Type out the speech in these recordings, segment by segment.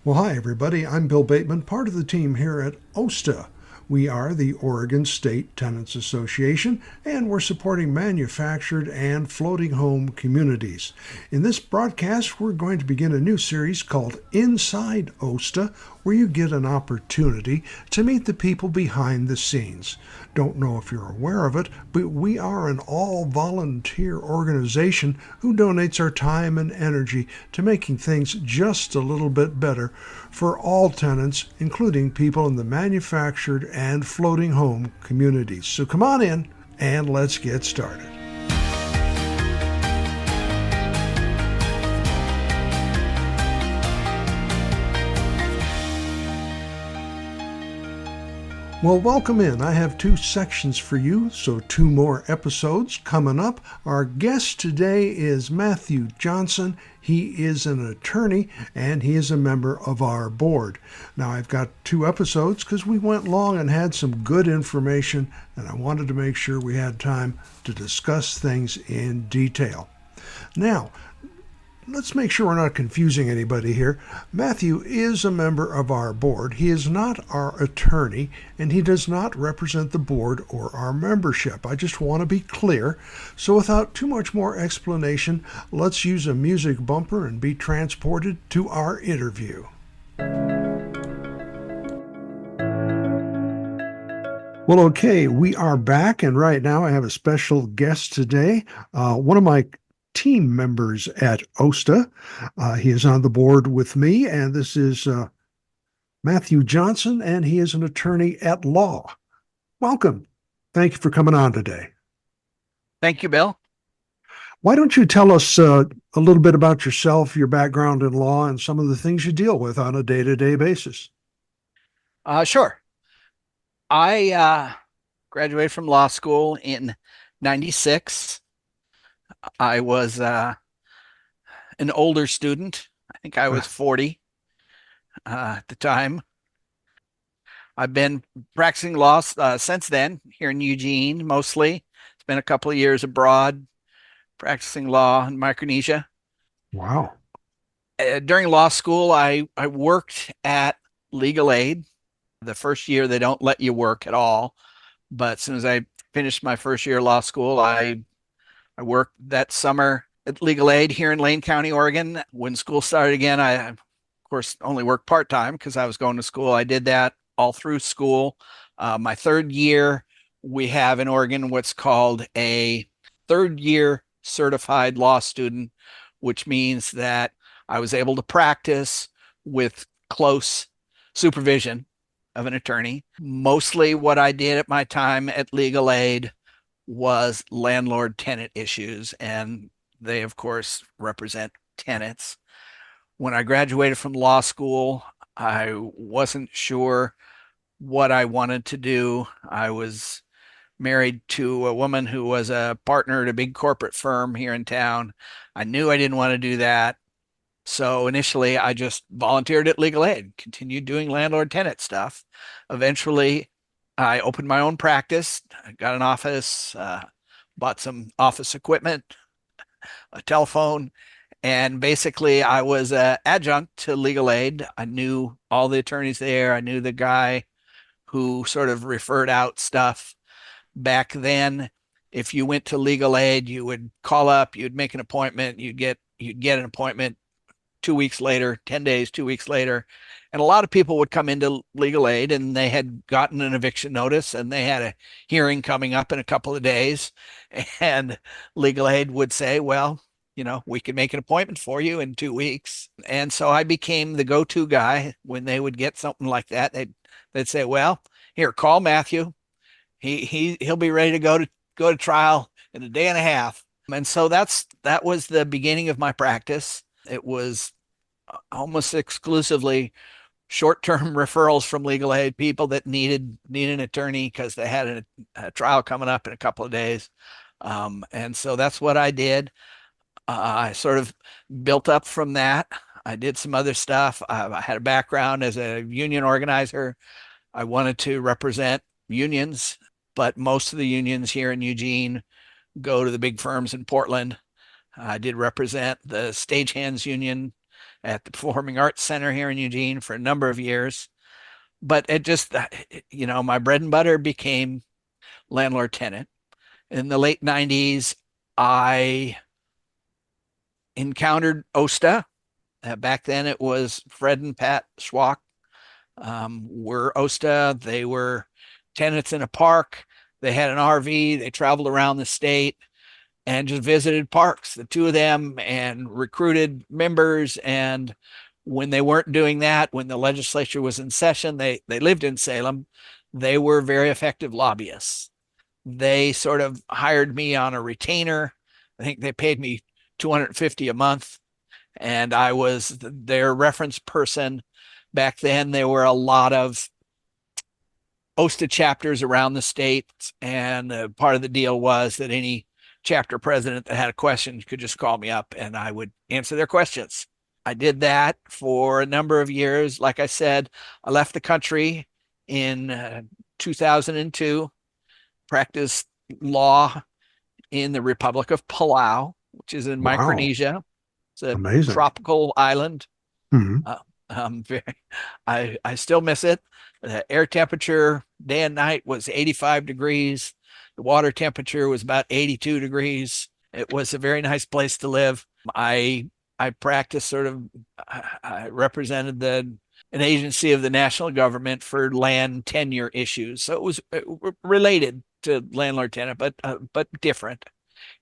Well, hi, everybody. I'm Bill Bateman, part of the team here at OSTA. We are the Oregon State Tenants Association, and we're supporting manufactured and floating home communities. In this broadcast, we're going to begin a new series called Inside OSTA, where you get an opportunity to meet the people behind the scenes. Don't know if you're aware of it, but we are an all-volunteer organization who donates our time and energy to making things just a little bit better for all tenants, including people in the manufactured and floating home communities. So come on in and let's get started. Well, welcome in. I have two sections for you, so two more episodes coming up. Our guest today is Matthew Johnson. He is an attorney and he is a member of our board. Now, I've got two episodes because we went long and had some good information, and I wanted to make sure we had time to discuss things in detail. Now, let's make sure we're not confusing anybody here. Matthew is a member of our board. He is not our attorney, and he does not represent the board or our membership. I just want to be clear. So without too much more explanation, let's use a music bumper and be transported to our interview. Well, okay, we are back, and right now I have a special guest today. One of my team members at OSTA. He is on the board with me, and this is Matthew Johnson, and he is an attorney at law. Welcome. Thank you for coming on today. Thank you, Bill. Why don't you tell us a little bit about yourself, your background in law, and some of the things you deal with on a day-to-day basis? Sure. I graduated from law school in 96. I was an older student. I think I was 40 at the time. I've been practicing law since then here in Eugene, mostly. Spent a couple of years abroad practicing law in Micronesia. Wow. During law school, I worked at legal aid. The first year, they don't let you work at all. But as soon as I finished my first year of law school, I worked that summer at legal aid here in Lane County, Oregon. When school started again, I, of course, only worked part-time because I was going to school. I did that all through school. My third year, we have in Oregon what's called a third-year certified law student, which means that I was able to practice with close supervision of an attorney. Mostly what I did at my time at legal aid was landlord-tenant issues, and they, of course, represent tenants. When I graduated from law school, I wasn't sure what I wanted to do. I was married to a woman who was a partner at a big corporate firm here in town. I knew I didn't want to do that. So initially, I just volunteered at legal aid, continued doing landlord-tenant stuff. Eventually, I opened my own practice, got an office, bought some office equipment, a telephone, and basically I was an adjunct to legal aid. I knew all the attorneys there. I knew the guy who sort of referred out stuff. Back then, if you went to legal aid, you would call up, you'd make an appointment, you'd get an appointment 2 weeks later, 10 days, 2 weeks later. And a lot of people would come into legal aid and they had gotten an eviction notice and they had a hearing coming up in a couple of days. And legal aid would say, well, we can make an appointment for you in 2 weeks. And so I became the go-to guy when they would get something like that. They'd say, well, here, call Matthew. He'll be ready to go to trial in a day and a half. And so that was the beginning of my practice. It was almost exclusively short-term referrals from legal aid, people that need an attorney because they had a trial coming up in a couple of days. And so that's what I did. I sort of built up from that. I did some other stuff. I had a background as a union organizer. I wanted to represent unions, but most of the unions here in Eugene go to the big firms in Portland. I did represent the stagehands union at the Performing Arts Center here in Eugene for a number of years. But it just, my bread and butter became landlord tenant. In the late 90s, I encountered OSTA. Back then it was Fred and Pat Schwach were OSTA. They were tenants in a park. They had an RV. They traveled around the state and just visited parks, the two of them, and recruited members. And when they weren't doing that, when the legislature was in session, they lived in Salem. They were very effective lobbyists. They sort of hired me on a retainer. I think they paid me $250 a month, and I was their reference person. Back then, there were a lot of OSTA chapters around the state, and part of the deal was that any chapter president that had a question could just call me up and I would answer their questions. I did that for a number of years. Like I said, I left the country in 2002, practiced law in the Republic of Palau, which is in Wow. Micronesia. It's a Amazing. tropical island. Hmm. Uh, very, I still miss it. The air temperature day and night was 85 degrees. The water temperature was about 82 degrees. It was a very nice place to live. I practiced sort of. I represented an agency of the national government for land tenure issues, so it was related to landlord tenant, but different.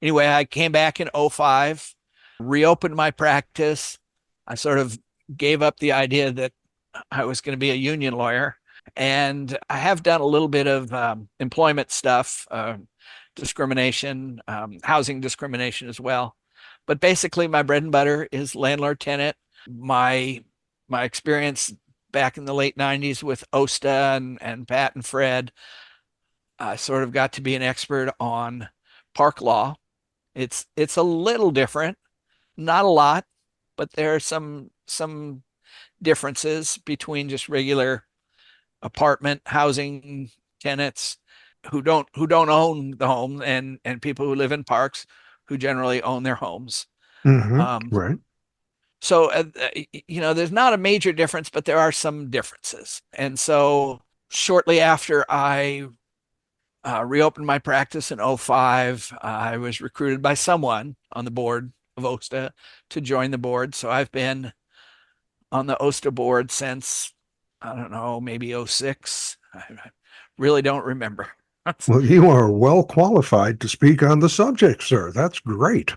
Anyway, I came back in '05, reopened my practice. I sort of gave up the idea that I was going to be a union lawyer. And I have done a little bit of employment stuff, discrimination, housing discrimination as well. But basically, my bread and butter is landlord tenant. My experience back in the late 90s with OSTA and Pat and Fred, I sort of got to be an expert on park law. It's a little different, not a lot, but there are some differences between just regular apartment housing tenants who don't own the home and people who live in parks who generally own their homes. Hmm. Um, Right. so there's not a major difference, but there are some differences. And so shortly after I reopened my practice in '05, I was recruited by someone on the board of OSTA to join the board. So I've been on the OSTA board since, I don't know, maybe '06. I really don't remember. Well, you are well qualified to speak on the subject, sir. That's great.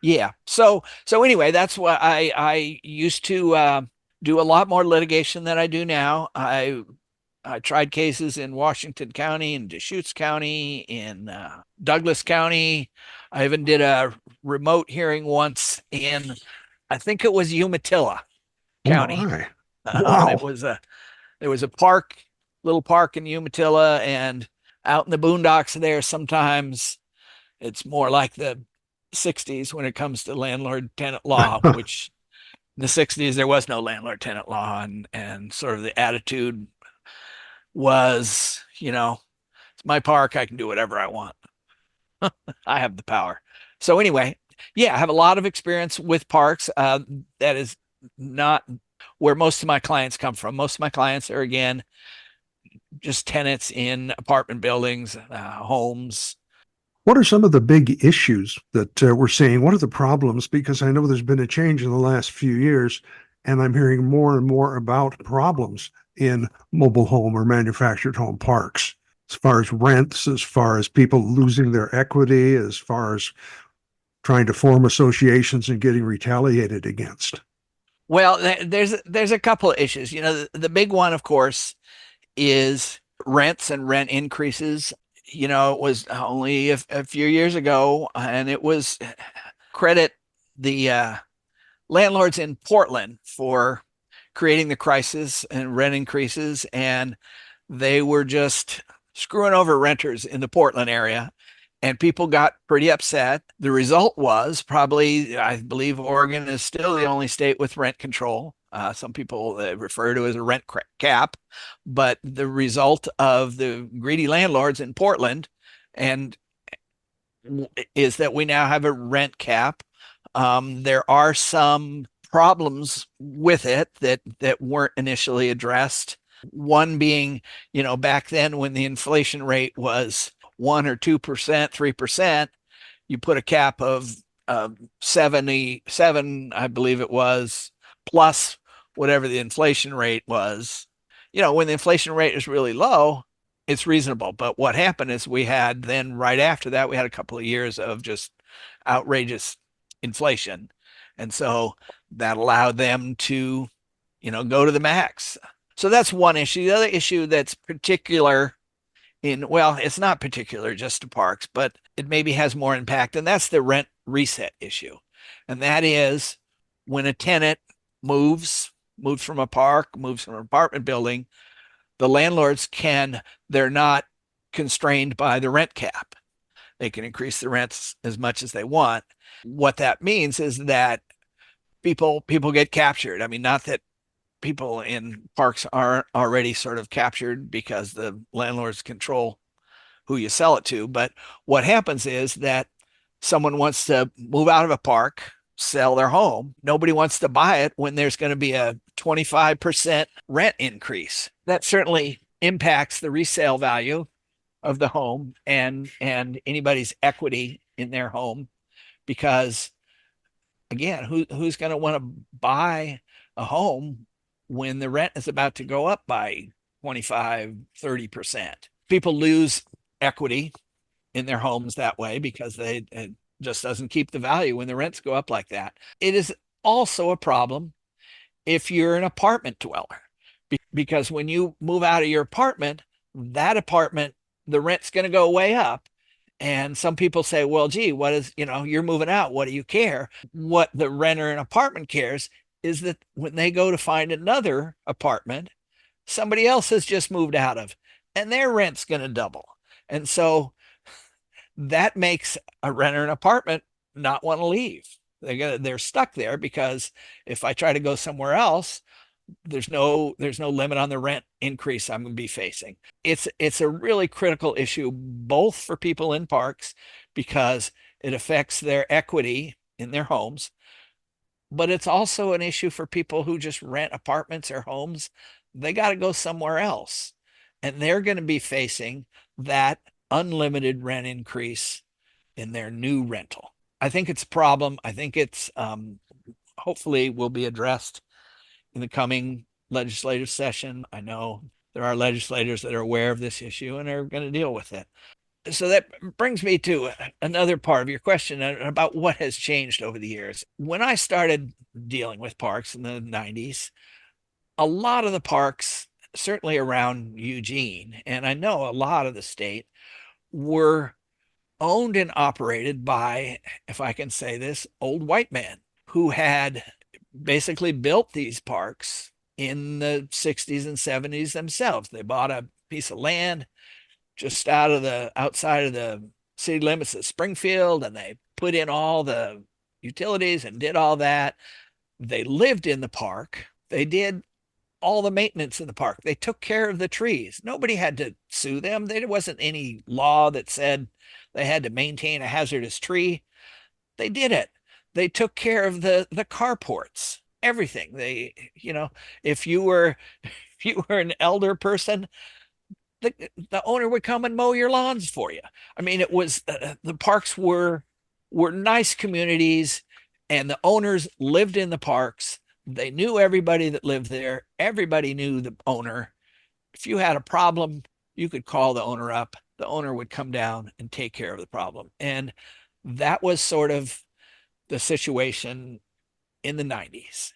Yeah. So anyway, that's what I used to do a lot more litigation than I do now. I tried cases in Washington County, in Deschutes County, in Douglas County. I even did a remote hearing once in, I think it was Umatilla Oh County. my. It Wow. was a There was a park, little park in Umatilla, and out in the boondocks there, sometimes it's more like the '60s when it comes to landlord tenant law, which in the '60s there was no landlord tenant law, and sort of the attitude was, it's my park, I can do whatever I want. I have the power. So anyway, yeah, I have a lot of experience with parks. That is not where most of my clients come from. Most of my clients are, again, just tenants in apartment buildings, homes. What are some of the big issues that we're seeing? What are the problems? Because I know there's been a change in the last few years, and I'm hearing more and more about problems in mobile home or manufactured home parks, as far as rents, as far as people losing their equity, as far as trying to form associations and getting retaliated against. Well, there's a couple of issues. The big one, of course, is rents and rent increases. It was only a few years ago, and it was credit the landlords in Portland for creating the crisis and rent increases, and they were just screwing over renters in the Portland area. And people got pretty upset. The result was, probably, I believe Oregon is still the only state with rent control. Some people refer to it as a rent cap, but the result of the greedy landlords in Portland and is that we now have a rent cap. There are some problems with it that weren't initially addressed. One being, back then when the inflation rate was 1 or 2%, 3%, you put a cap of 77, I believe it was, plus whatever the inflation rate was. When the inflation rate is really low, it's reasonable. But what happened is we had then right after that, we had a couple of years of just outrageous inflation. And so that allowed them to, go to the max. So that's one issue. The other issue that's particular well, it's not particular just to parks, but it maybe has more impact, and that's the rent reset issue. And that is when a tenant moves from a park, moves from an apartment building, the landlords they're not constrained by the rent cap. They can increase the rents as much as they want. What that means is that people get captured. I mean, not that people in parks are already sort of captured because the landlords control who you sell it to. But what happens is that someone wants to move out of a park, sell their home. Nobody wants to buy it when there's going to be a 25% rent increase. That certainly impacts the resale value of the home and anybody's equity in their home because again, who's going to want to buy a home when the rent is about to go up by 25, 30%? People lose equity in their homes that way because it just doesn't keep the value when the rents go up like that. It is also a problem if you're an apartment dweller because when you move out of your apartment, that apartment, the rent's going to go way up. And some people say, well, gee, what is, you're moving out. What do you care? What the renter in an apartment cares is that when they go to find another apartment, somebody else has just moved out of, and their rent's going to double. And so that makes a renter in an apartment not want to leave. They're stuck there because if I try to go somewhere else, there's no limit on the rent increase I'm going to be facing. It's a really critical issue both for people in parks because it affects their equity in their homes, but it's also an issue for people who just rent apartments or homes. They got to go somewhere else, and they're going to be facing that unlimited rent increase in their new rental. I think it's a problem. I think it's hopefully will be addressed in the coming legislative session. I know there are legislators that are aware of this issue and are going to deal with it. So that brings me to another part of your question about what has changed over the years. When I started dealing with parks in the 90s, a lot of the parks, certainly around Eugene, and I know a lot of the state, were owned and operated by, if I can say this, old white men who had basically built these parks in the 60s and 70s themselves. They bought a piece of land just outside of the city limits of Springfield, and they put in all the utilities and did all that. They lived in the park. They did all the maintenance in the park. They took care of the trees. Nobody had to sue them. There wasn't any law that said they had to maintain a hazardous tree. They did it. They took care of the carports, everything. If you were an elder person, the owner would come and mow your lawns for you. I mean, it was the parks were nice communities, and the owners lived in the parks. They knew everybody that lived there. Everybody knew the owner. If you had a problem, you could call the owner up. The owner would come down and take care of the problem. And that was sort of the situation in the 90s.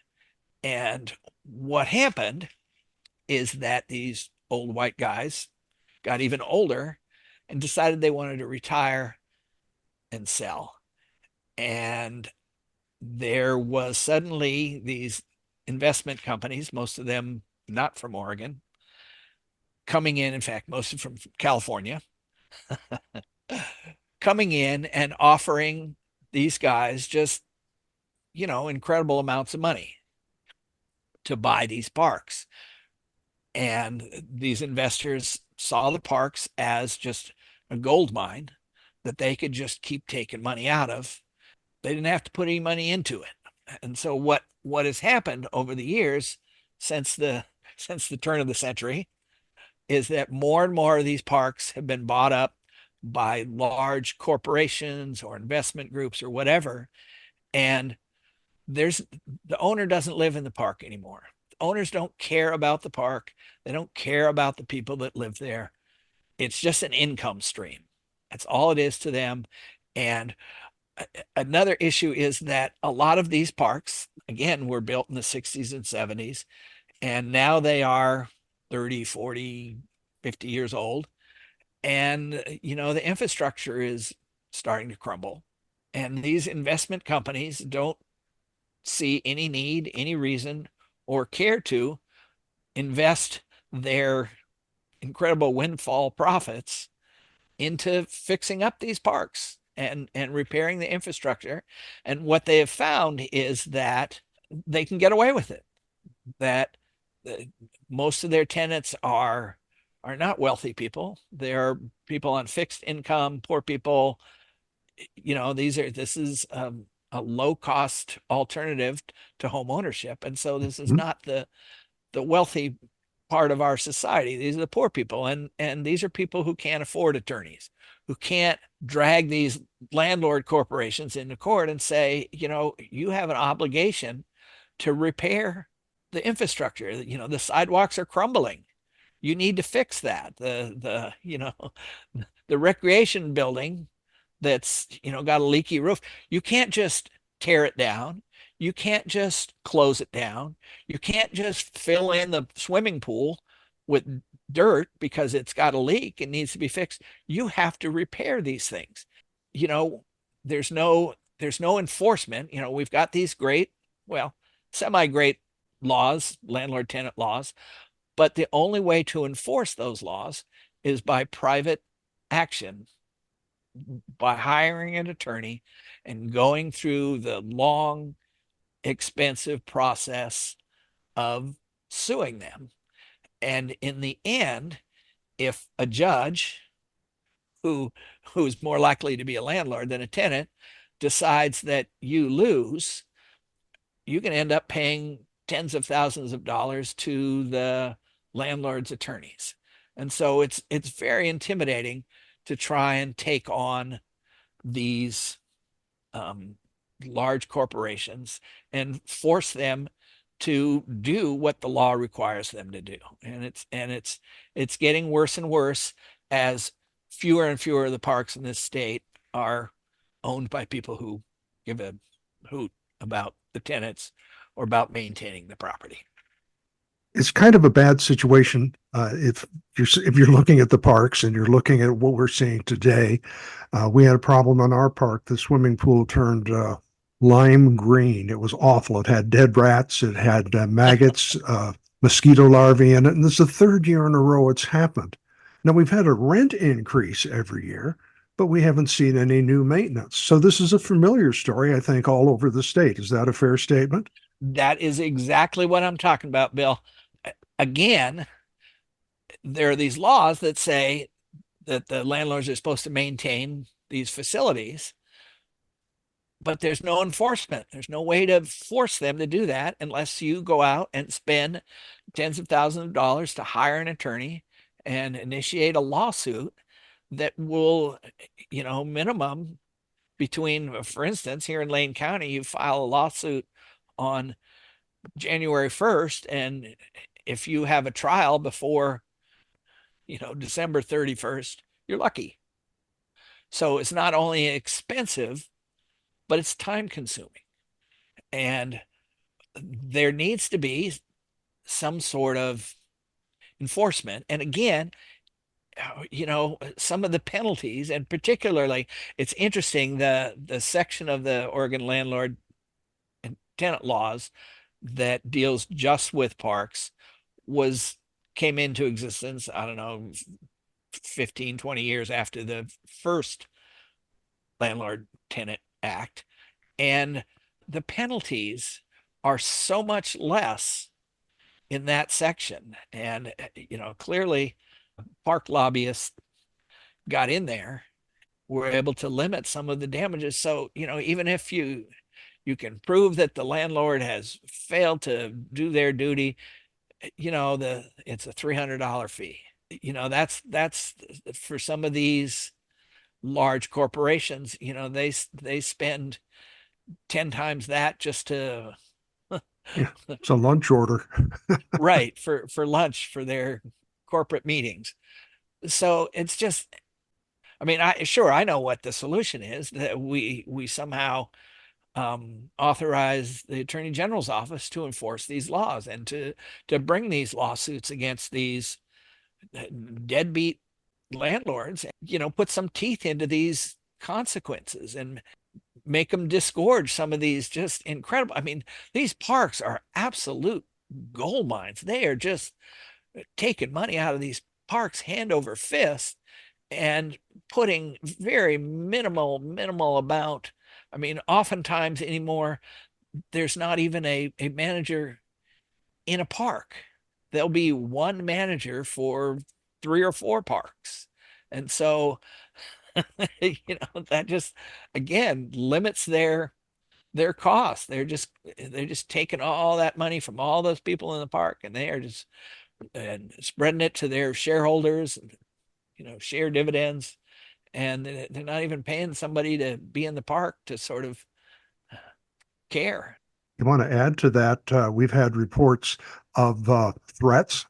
And what happened is that these old white guys got even older and decided they wanted to retire and sell. And there was suddenly these investment companies, most of them not from Oregon, coming in fact, most of them from California, coming in and offering these guys just, incredible amounts of money to buy these parks. And these investors saw the parks as just a gold mine that they could just keep taking money out of. They didn't have to put any money into it. And so what what has happened over the years since the turn of the century is that more and more of these parks have been bought up by large corporations or investment groups or whatever. And there's the owner doesn't live in the park anymore. The owners don't care about the park. They don't care about the people that live there. It's just an income stream. That's all it is to them. And another issue is that a lot of these parks, again, were built in the 60s and 70s, and now they are 30, 40, 50 years old. And, the infrastructure is starting to crumble. And these investment companies don't see any need, any reason, or care to invest their incredible windfall profits into fixing up these parks and repairing the infrastructure. And what they have found is that they can get away with it, that most of their tenants are not wealthy people. They're people on fixed income, poor people. This is a low cost alternative to home ownership. And so this is Mhm. not the wealthy part of our society. These are the poor people. And these are people who can't afford attorneys, who can't drag these landlord corporations into court and say, you have an obligation to repair the infrastructure. The sidewalks are crumbling. You need to fix that. The recreation building that's got a leaky roof. You can't just tear it down. You can't just close it down. You can't just fill in the swimming pool with dirt because it's got a leak and needs to be fixed. You have to repair these things. You know, there's no enforcement. We've got these great, well, semi-great laws, landlord tenant laws, but the only way to enforce those laws is by private action, by hiring an attorney and going through the long, expensive process of suing them. And in the end, if a judge who who's more likely to be a landlord than a tenant decides that you lose, you can end up paying tens of thousands of dollars to the landlord's attorneys. And so it's very intimidating to try and take on these um, large corporations and force them to do what the law requires them to do. And it's getting worse and worse as fewer and fewer of the parks in this state are owned by people who give a hoot about the tenants or about maintaining the property. It's kind of a bad situation if you're looking at the parks and you're looking at what we're seeing today. We had a problem in our park. The swimming pool turned lime green. It was awful. It had dead rats. It had maggots, mosquito larvae in it. And this is the third year in a row it's happened. Now we've had a rent increase every year, but we haven't seen any new maintenance. So this is a familiar story, I think, all over the state. Is that a fair statement? That is exactly what I'm talking about, Bill. Again, there are these laws that say that the landlords are supposed to maintain these facilities, but there's no enforcement. There's no way to force them to do that unless you go out and spend tens of thousands of dollars to hire an attorney and initiate a lawsuit that will, minimum between, for instance, here in Lane County, you file a lawsuit on January 1st, and if you have a trial before, December 31st, you're lucky. So it's not only expensive, but it's time consuming. And there needs to be some sort of enforcement. And again, some of the penalties, and particularly, it's interesting, the section of the Oregon landlord and tenant laws that deals just with parks was came into existence, I don't know, 15, 20 years after the first landlord tenant act. And the penalties are so much less in that section. And, clearly park lobbyists got in there, were able to limit some of the damages. So, even if you can prove that the landlord has failed to do their duty, it's a $300 fee. That's for some of these large corporations, they spend 10 times that just to Yeah, it's a lunch order. right for lunch for their corporate meetings. So it's just, I mean, I know what the solution is, that we somehow authorize the Attorney General's office to enforce these laws and to bring these lawsuits against these deadbeat landlords, put some teeth into these consequences and make them disgorge some of these just incredible. I mean, these parks are absolute gold mines. They are just taking money out of these parks hand over fist and putting very minimal amount. I mean, oftentimes anymore, there's not even a manager in a park. There'll be one manager for 3 or 4 parks. And so, that just again limits their costs. They're just taking all that money from all those people in the park, and they are just and spreading it to their shareholders, share dividends, and they're not even paying somebody to be in the park to sort of care. You want to add to that? We've had reports of threats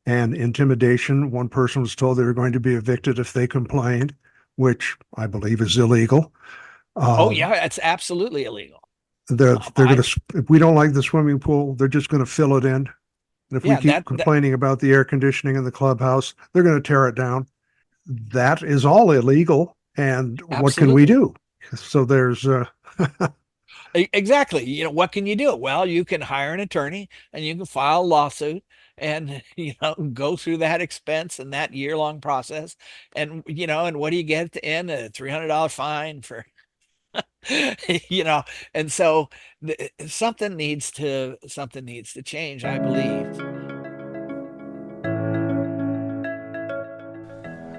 and intimidation. One person was told they were going to be evicted if they complained, which I believe is illegal. Oh yeah, it's absolutely illegal. They're going to, if we don't like the swimming pool, they're just going to fill it in. And if we Yeah, keep complaining about the air conditioning in the clubhouse, they're going to tear it down. That is all illegal. And what can we do? So there's exactly. What can you do? Well, you can hire an attorney and you can file a lawsuit and go through that expense and that year-long process. And and what do you get at the end? A $300 fine for and so something needs to change, I believe.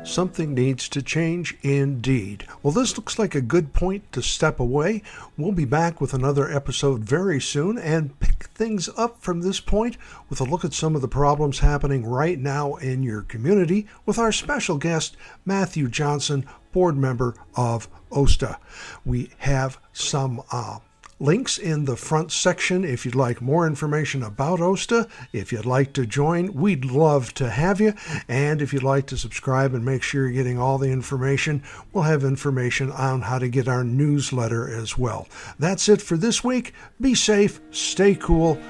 something needs to change indeed. Well, this looks like a good point to step away. We'll be back with another episode very soon and pick things up from this point with a look at some of the problems happening right now in your community with our special guest, Matthew Johnson, board member of OSTA. We have some links in the front section if you'd like more information about OSTA. If you'd like to join, we'd love to have you. And if you'd like to subscribe and make sure you're getting all the information, we'll have information on how to get our newsletter as well. That's it for this week. Be safe, stay cool.